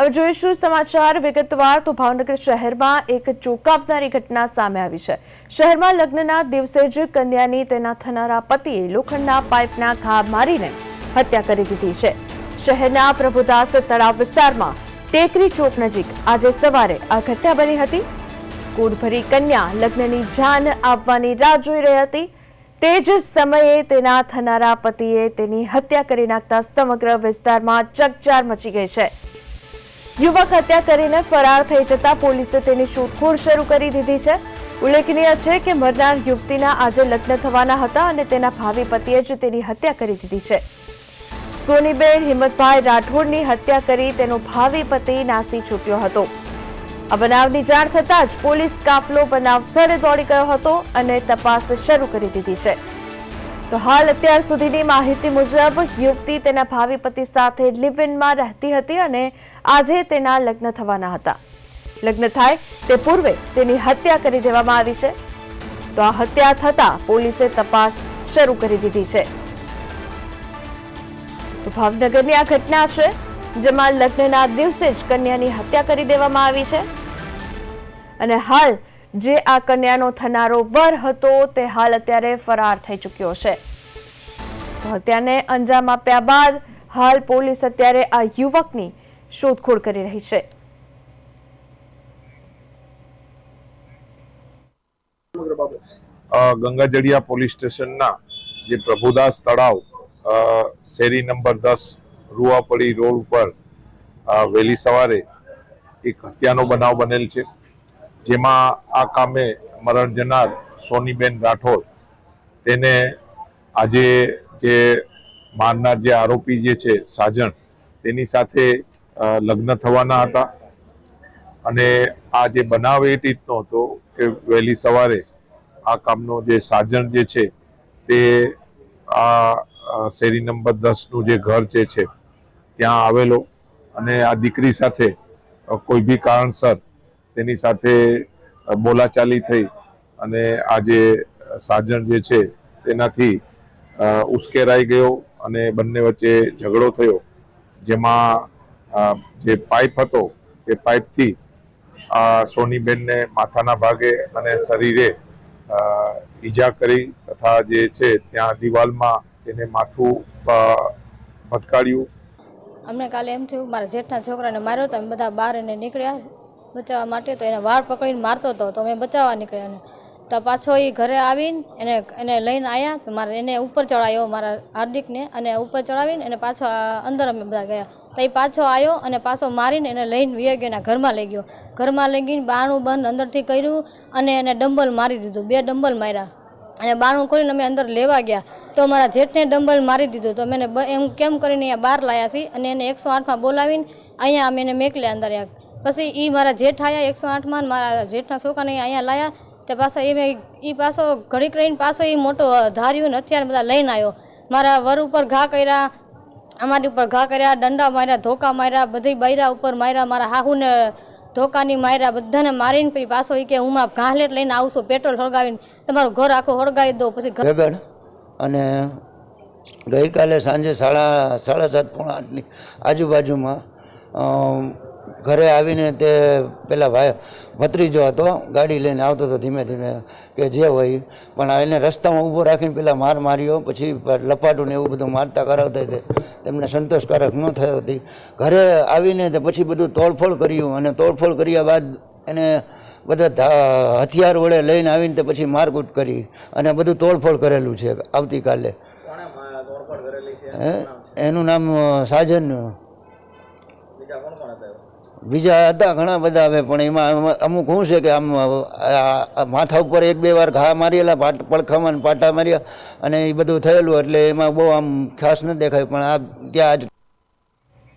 હવે જોઈશું સમાચાર વિગતવાર। તો ભાવનગર શહેરમાં એક ચોંકાવનારી ઘટના સામે આવી છે। શહેરમાં લગ્નના દિવસે જ કન્યાની તેના થનારા પતિએ લોખંડના પાઇપના ઘા મારીને હત્યા કરી દીધી છે। શહેરના પ્રભુદાસ તળાવ વિસ્તારમાં ટેકરી ચોક નજીક આજે સવારે આ ઘટના બની હતી। કુળભરી કન્યા લગ્નની જાન આવવાની રાહ જોઈ રહી હતી। તે જ સમયે તેના થનારા પતિએ તેની હત્યા કરી નાખતા સમગ્ર વિસ્તારમાં ચકચાર મચી ગઈ છે। યુવક હત્યા કરીને ફરાર થઈ જતા પોલીસે તેની શોધખોળ શરૂ કરી દીધી છે। ઉલ્લેખનીય છે કે મરનાર યુવતીના આજે લગ્ન થવાના હતા અને તેના ભાવિ પતિએ જ તેની હત્યા કરી દીધી છે। સોનીબેન હિંમતભાઈ રાઠોડની હત્યા કરી તેનો ભાવિ પતિ નાસી છૂટ્યો હતો। આ બનાવની જાણ થતાં જ પોલીસ કાફલો બનાવ સ્થળે દોડી ગયો હતો અને તપાસ શરૂ કરી દીધી છે। તો હાલ અત્યાર સુધીની માહિતી મુજબ યુવતી તેના ભાવિ પતિ સાથે લિવ ઇનમાં રહેતી હતી અને આજે તેના લગ્ન થવાના હતા। લગ્ન થાય તે પૂર્વે તેની હત્યા કરી દેવામાં આવી છે। તો આ હત્યા થતાં પોલીસે તપાસ શરૂ કરી દીધી છે। તો ભાવનગરની આ ઘટના છે જેમાં લગ્નના દિવસે જ કન્યાની હત્યા કરી દેવામાં આવી છે અને હાલ જે આ કન્યાનો થનારો વર હતો તે હાલ અત્યારે ફરાર થઈ ચૂક્યો છે। તો હત્યાને અંજામ આપ્યા બાદ હાલ પોલીસ અત્યારે આ યુવકની શોધખોળ કરી રહી છે। ગંગાજળિયા પોલીસ સ્ટેશનના જે પ્રભુદાસ તળાવ શેરી નંબર 10 રૂવાપડી રોડ ઉપર વહેલી સવારે એક હત્યાનો બનાવ બનેલ છે, જેમાં આ કામે મરણ જનાર સોનીબેન રાઠોડ તેને આજે જે મારનાર જે આરોપી જે છે સાજણ તેની સાથે લગ્ન થવાના હતા અને આ જે બનાવ એ રીતનો હતો કે વહેલી સવારે આ કામનો જે સાજણ જે છે તે આ શેરી નંબર 10નું જે ઘર જે છે ત્યાં આવેલો અને આ દીકરી સાથે કોઈ બી કારણસર તેની સાથે બોલાચાલી થઈ અને આ જે સાજણ જે છે તેનાથી ઉશ્કેરાઈ ગયો અને બંને વચ્ચે ઝઘડો થયો, જેમાં જે પાઇપ હતો તે પાઇપથી સોનીબેનને માથાના ભાગે અને શરીરે ઈજા કરી તથા જે છે ત્યાં દિવાલમાં તેને માથું ભટકાડ્યું। અમને કાલે એમ થયું મારા જેઠના છોકરાને માર્યો તો અમે બધા બહાર એને નીકળ્યા બચાવવા માટે। તો એને વાળ પકડીને મારતો હતો તો અમે બચાવવા નીકળ્યા તો પાછો એ ઘરે આવીને એને લઈને આવ્યા। મારે એને ઉપર ચડાવ્યો મારા હાર્દિકને અને ઉપર ચડાવીને એને પાછો અંદર અમે બધા ગયા તો એ પાછો આવ્યો અને પાછો મારીને એને લઈને વી ગયો, એના ઘરમાં લઈ ગયો। ઘરમાં લઈ ગઈને બારણું બંધ અંદરથી કર્યું અને એને ડંબલ મારી દીધું, 2 ડંબલ માર્યા અને બારણું ખોલીને અમે અંદર લેવા ગયા તો મારા જેઠને ડંબલ મારી દીધું। તો મેં એમ કેમ કરીને અહીંયા બહાર લાવ્યા છીએ અને એને 108માં બોલાવીને અહીંયા અમે એને મેકલ્યા અંદર। પછી એ મારા જેઠ આવ્યા 108માં મારા જેઠના છોકરાને અહીંયા લાવ્યા તે પાછા એ પાછો ઘડીક રહીને પાછો એ મોટો ધાર્યું હથિયાર બધા લઈને આવ્યો। મારા વર ઉપર ઘા કર્યા, અમારી ઉપર ઘા કર્યા, દંડા માર્યા, ધોકા માર્યા, બધી બૈરા ઉપર માર્યા, મારા હાહુને ધોકાની માર્યા, બધાને મારીને પછી પાછો એ કે હું ઘાસલેટ લઈને આવશું પેટ્રોલ સળગાવીને તમારું ઘર આખું સળગાવી દો। પછી વેગડ અને ગઈકાલે સાંજે 7:30-8:30ની આજુબાજુમાં ઘરે આવીને તે પેલા ભાઈ ભત્રીજો હતો ગાડી લઈને આવતો હતો ધીમે ધીમે કે જે હોય, પણ એને રસ્તામાં ઊભો રાખીને પેલા માર્યો, પછી લપાટું ને એવું બધું મારતા કરાવતા તે તેમને સંતોષકારક ન થયો હતી। ઘરે આવીને તે પછી બધું તોડફોડ કર્યું અને તોડફોડ કર્યા બાદ એને બધા હથિયાર વડે લઈને આવીને તે પછી મારકૂટ કરી અને બધું તોડફોડ કરેલું છે। આવતીકાલે એનું નામ સાજન, બીજા હતા ઘણા બધા હવે, પણ એમાં અમુક શું છે કે આમ માથા ઉપર 1-2 વાર ઘા મારેલા, પડખામાં પાટા માર્યા અને એ બધું થયેલું એટલે એમાં બહુ આમ ખાસ ન દેખાય, પણ આ ત્યાં